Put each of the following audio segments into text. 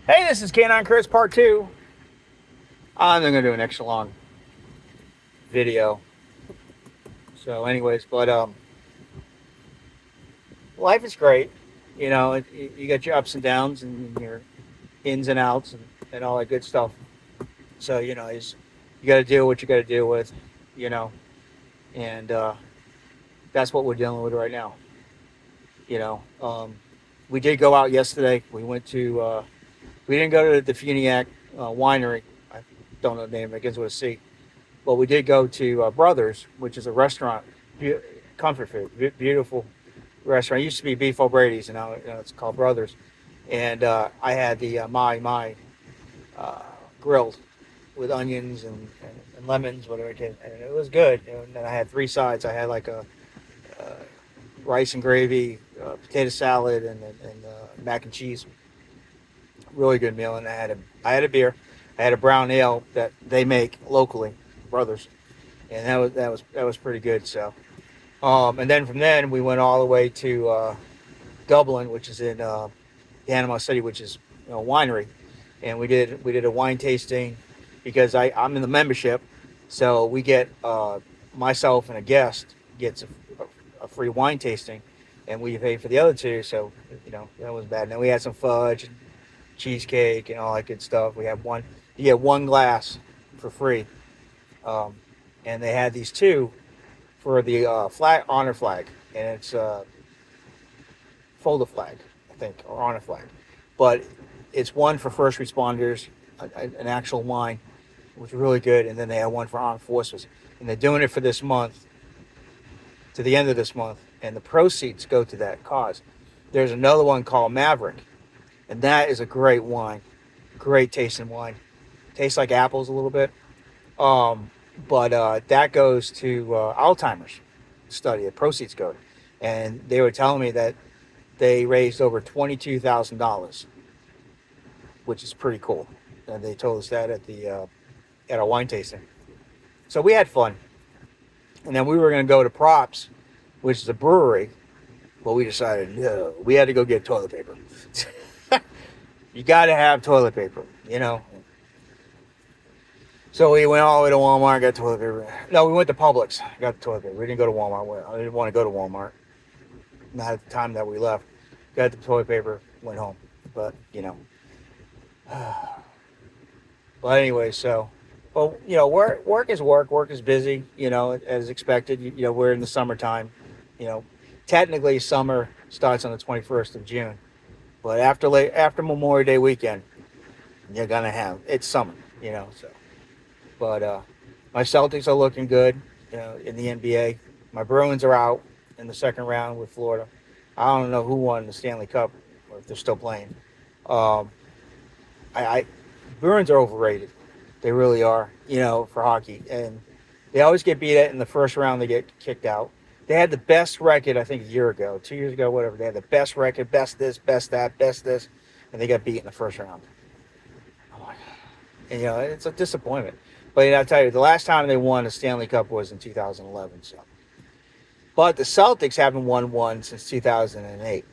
Hey, this is Canine Chris Part 2. I'm going to do an extra long video. So, anyways, life is great. You got your ups and downs and your ins and outs and all that good stuff. So, you got to deal with what you got to deal with, you know, and that's what we're dealing with right now. You know, we did go out yesterday. We didn't go to the Funiac winery. I don't know the name, it begins with a C. Well, we did go to Brothers, which is a restaurant, be- comfort food, beautiful restaurant. It used to be Beef O'Brady's, and now it's called Brothers. And I had the my uh, grilled with onions and lemons, whatever it is, and it was good. And then I had three sides. I had like a uh, rice and gravy, potato salad, and mac and cheese. Really good meal. And I had a beer. I had a brown ale that they make locally, Brothers, and that was pretty good. So. And then from then we went all the way to Dublin, which is in Panama City, which is a winery, and we did a wine tasting because I'm in the membership, so we get myself and a guest gets a free wine tasting, and we pay for the other two, so that was bad. And then we had some fudge, and cheesecake, and all that good stuff. We had one, you get one glass for free, um, and they had these two for the flag honor flag, and it's folder flag, I think, or honor flag, but it's one for first responders, an actual wine, which is really good, and then they have one for armed forces, and they're doing it for this month to the end of this month, and the proceeds go to that cause. There's another one called Maverick, and that is a great wine, great tasting wine, tastes like apples a little bit. Um, but that goes to Alzheimer's study. The proceeds go, and they were telling me that they raised over $22,000, which is pretty cool. And they told us that at our wine tasting. So we had fun, and then we were going to go to Props, which is a brewery. But we decided no, we had to go get toilet paper. You got to have toilet paper, you know. So we went all the way to Walmart, got toilet paper. No, we went to Publix, got the toilet paper. We didn't go to Walmart. I didn't want to go to Walmart. Not at the time that we left. Got the toilet paper, went home. But, but anyway, so, well, work is work. Work is busy, as expected. We're in the summertime. You know, technically summer starts on the 21st of June. But after Memorial Day weekend, you're going to have, it's summer, so. But my Celtics are looking good, in the NBA. My Bruins are out in the second round with Florida. I don't know who won the Stanley Cup or if they're still playing. Um, I Bruins are overrated. They really are, for hockey, and they always get beat at in the first round. They get kicked out. They had the best record, I think, a year ago, 2 years ago, whatever. They had the best record, best this, best that, best this, and they got beat in the first round. Oh my God. And, it's a disappointment. But I'll tell you, the last time they won a Stanley Cup was in 2011. So, but the Celtics haven't won one since 2008.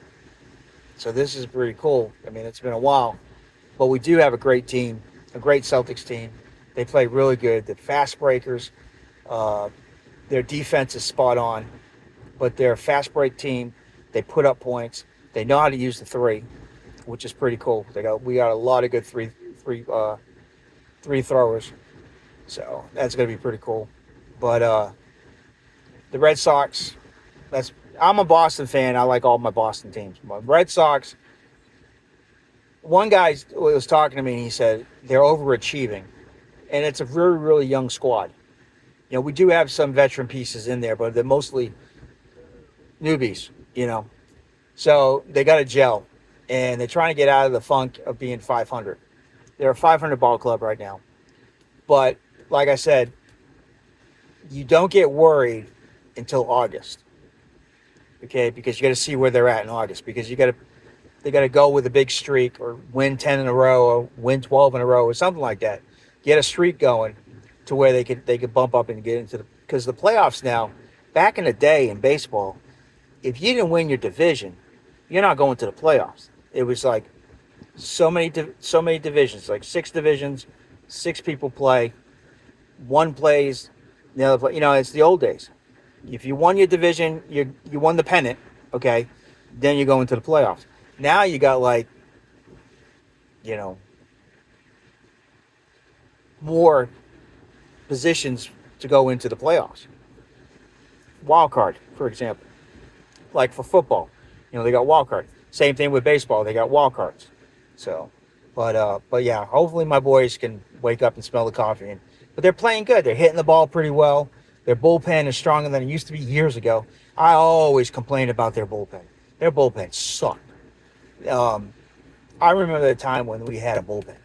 So this is pretty cool. I mean, it's been a while, but we do have a great team, a great Celtics team. They play really good. The fast breakers. Uh, their defense is spot on, but they're a fast break team. They put up points. They know how to use the three, which is pretty cool. We got a lot of good three throwers. So that's going to be pretty cool. But the Red Sox, I'm a Boston fan. I like all my Boston teams. But Red Sox, one guy was talking to me and he said they're overachieving. And it's a really, really young squad. We do have some veteran pieces in there, but they're mostly newbies, So they got to gel. And they're trying to get out of the funk of being 500. They're a 500 ball club right now. But like I said, you don't get worried until August, okay? Because you got to see where they're at in August. Because they got to go with a big streak or win 10 in a row or win 12 in a row or something like that. Get a streak going to where they could bump up and get into because the playoffs now. Back in the day in baseball, if you didn't win your division, you're not going to the playoffs. It was like So many divisions, like 6 divisions, 6 people play. One plays, the other play. You know, it's the old days. If you won your division, you won the pennant. Okay, then you go into the playoffs. Now you got like, you know, more positions to go into the playoffs. Wild card, for example, like for football, you know, they got wild card. Same thing with baseball, they got wild cards. So, but yeah, hopefully my boys can wake up and smell the coffee. But they're playing good. They're hitting the ball pretty well. Their bullpen is stronger than it used to be years ago. I always complained about their bullpen. Their bullpen sucked. I remember the time when we had a bullpen.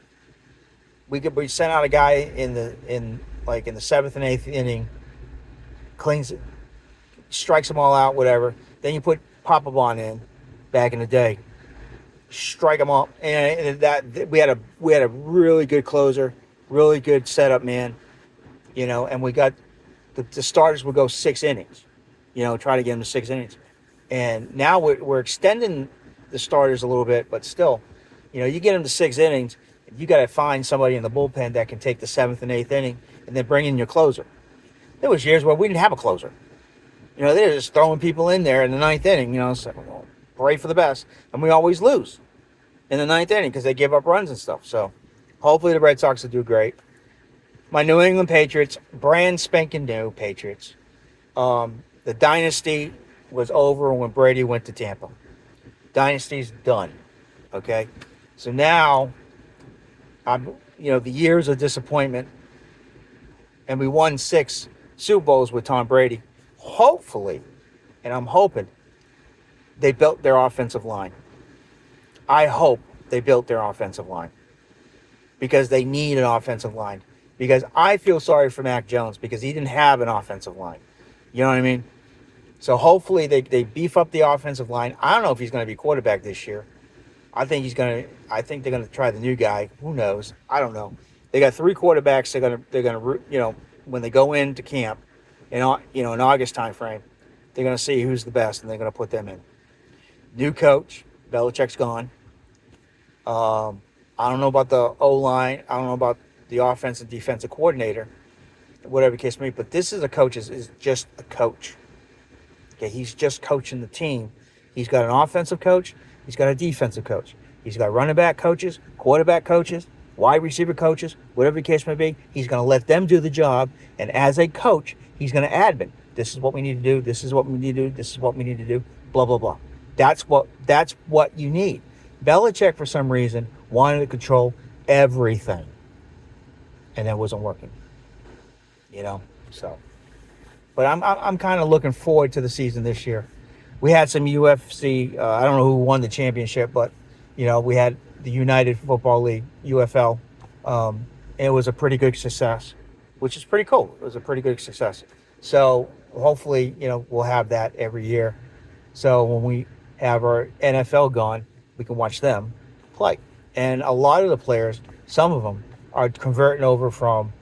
We sent out a guy in the 7th and 8th inning, cleans it, strikes them all out, whatever. Then you put Papelbon in back in the day, strike them all, and that we had a really good closer, really good setup man, you know. And we got the starters would go 6 innings, you know, try to get them to 6 innings. And now we're extending the starters a little bit, but still, you know, you get them to 6 innings, you got to find somebody in the bullpen that can take the 7th and 8th inning and then bring in your closer. There was years where we didn't have a closer. You know, they're just throwing people in there in the 9th inning, you know, so pray for the best. And we always lose in the 9th inning because they give up runs and stuff. So hopefully the Red Sox will do great. My New England Patriots, brand spanking new Patriots. The dynasty was over when Brady went to Tampa. Dynasty's done. Okay? So now, the years of disappointment, and we won 6 Super Bowls with Tom Brady. Hopefully, and I'm hoping, they built their offensive line. I hope they built their offensive line because they need an offensive line. Because I feel sorry for Mac Jones because he didn't have an offensive line. You know what I mean? So hopefully they beef up the offensive line. I don't know if he's going to be quarterback this year. I think they're going to try the new guy. Who knows? I don't know. They got 3 quarterbacks. They're going to you know, when they go into camp, in August time frame, they're going to see who's the best and they're going to put them in. New coach, Belichick's gone. I don't know about the O-line. I don't know about the offensive and defensive coordinator, whatever the case may be. But this is a coach is just a coach. Okay, he's just coaching the team. He's got an offensive coach. He's got a defensive coach. He's got running back coaches, quarterback coaches, wide receiver coaches, whatever the case may be. He's going to let them do the job. And as a coach, he's going to admin. This is what we need to do. This is what we need to do. This is what we need to do. Blah, blah, blah. That's what you need. Belichick, for some reason, wanted to control everything. And that wasn't working. You know? So. But I'm kind of looking forward to the season this year. We had some UFC. I don't know who won the championship, but we had the United Football League (UFL). It was a pretty good success, which is pretty cool. It was a pretty good success. So hopefully, we'll have that every year. So when we have our NFL gone, we can watch them play. And a lot of the players, some of them, are converting over from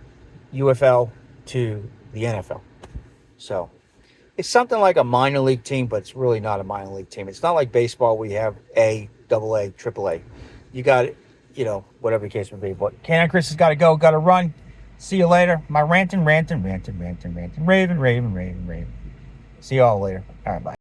UFL to the NFL. So it's something like a minor league team, but it's really not a minor league team. It's not like baseball where you have A, AA, AAA. You got, whatever the case may be. But Canine Chris has got to go, got to run. See you later. My ranting. Raven. See you all later. All right, bye.